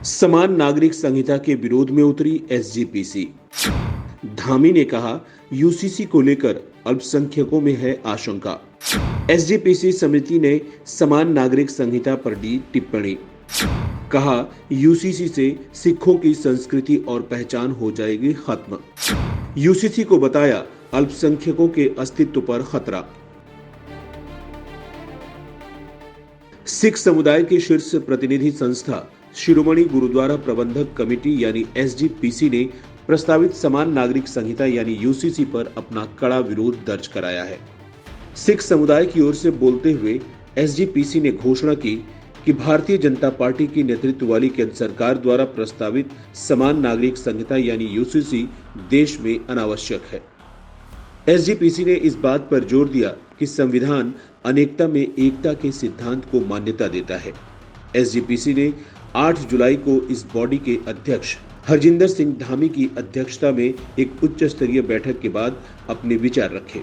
समान नागरिक संहिता के विरोध में उतरी एसजीपीसी। धामी ने कहा, यूसीसी को लेकर अल्पसंख्यकों में है आशंका। एसजीपीसी समिति ने समान नागरिक संहिता पर दी टिप्पणी। कहा, यूसीसी से सिखों की संस्कृति और पहचान हो जाएगी खत्म। यूसीसी को बताया अल्पसंख्यकों के अस्तित्व पर खतरा। सिख समुदाय की शीर्ष प्रतिनिधि संस्था शिरोमणि गुरुद्वारा प्रबंधक कमेटी यानी एसजीपीसी ने प्रस्तावित समान नागरिक संहिता यानी यूसीसी पर अपना कड़ा विरोध दर्ज कराया है। सिख समुदाय की ओर से बोलते हुए एसजीपीसी ने घोषणा की कि भारतीय जनता पार्टी की नेतृत्व वाली केंद्र सरकार द्वारा प्रस्तावित समान नागरिक संहिता यानी यूसीसी देश में अनावश्यक है। एसजीपीसी ने इस बात पर जोर दिया कि संविधान अनेकता में एकता के सिद्धांत को मान्यता देता है। एसजीपीसी ने 8 जुलाई को इस बॉडी के अध्यक्ष हरजिंदर सिंह धामी की अध्यक्षता में एक उच्च स्तरीय बैठक के बाद अपने विचार रखे।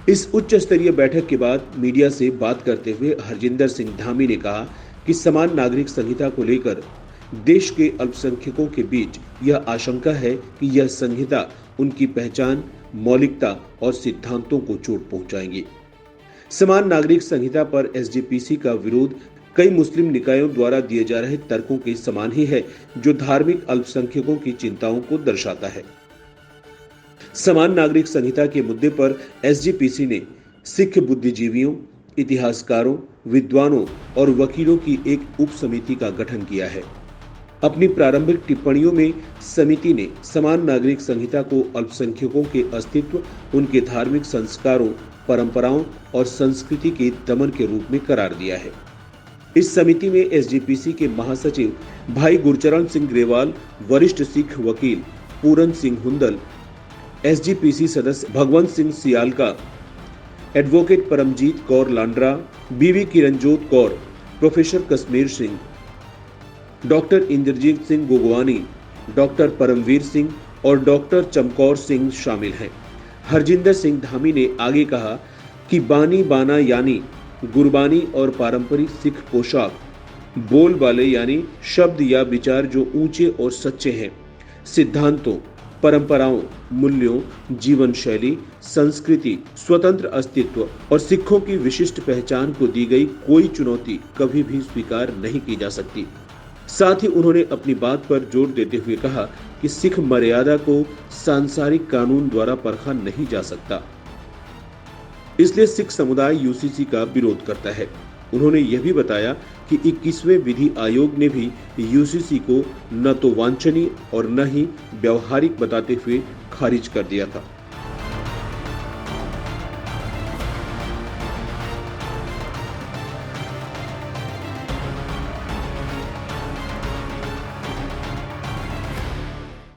इस उच्च स्तरीय बैठक के बाद मीडिया से बात करते हुए हरजिंदर सिंह धामी ने कहा कि समान नागरिक संहिता को लेकर देश के अल्पसंख्यकों के बीच यह आशंका है कि यह संहिता उनकी पहचान, मौलिकता और सिद्धांतों को चोट पहुंचाएगी। समान नागरिक संहिता पर एसजीपीसी का विरोध कई मुस्लिम निकायों द्वारा दिए जा रहे तर्कों के समान ही है, जो धार्मिक अल्पसंख्यकों की चिंताओं को दर्शाता है। समान नागरिक संहिता के मुद्दे पर एसजीपीसी ने सिख बुद्धिजीवियों, इतिहासकारों, विद्वानों और वकीलों की एक उप समिति का गठन किया है। अपनी प्रारंभिक टिप्पणियों में समिति ने समान नागरिक संहिता को अल्पसंख्यकों के अस्तित्व, उनके धार्मिक संस्कारों, परंपराओं और संस्कृति के दमन के रूप में करार दिया है। इस समिति में एसजीपीसी के महासचिव भाई गुरचरण सिंह ग्रेवाल, वरिष्ठ सिख वकील पूरन सिंह हुंदल, एसजीपीसी सदस्य Bhagwant Singh Sialka, advocate Paramjit Kaur Landra, Bibi Kiranjot Kaur, professor Kashmir Singh, doctor Inderjit Singh Gogwani, doctor Paramvir Singh और डॉक्टर चमकौर सिंह शामिल हैं। हरजिंदर सिंह धामी ने आगे कहा कि बानी बाना यानी गुरबानी और पारंपरिक सिख पोशाक, बोल वाले यानी शब्द या विचार जो ऊंचे और सच्चे हैं, सिद्धांतों, परंपराओं, मूल्यों, जीवन शैली, संस्कृति, स्वतंत्र अस्तित्व और सिखों की विशिष्ट पहचान को दी गई कोई चुनौती कभी भी स्वीकार नहीं की जा सकती। साथ ही उन्होंने अपनी बात पर जोर देते हुए कहा कि सिख मर्यादा को सांसारिक कानून द्वारा परखा नहीं जा सकता, इसलिए सिख समुदाय यूसीसी का विरोध करता है। उन्होंने यह भी बताया कि 21वें विधि आयोग ने भी यूसीसी को न तो वांछनीय और न ही व्यवहारिक बताते हुए खारिज कर दिया था।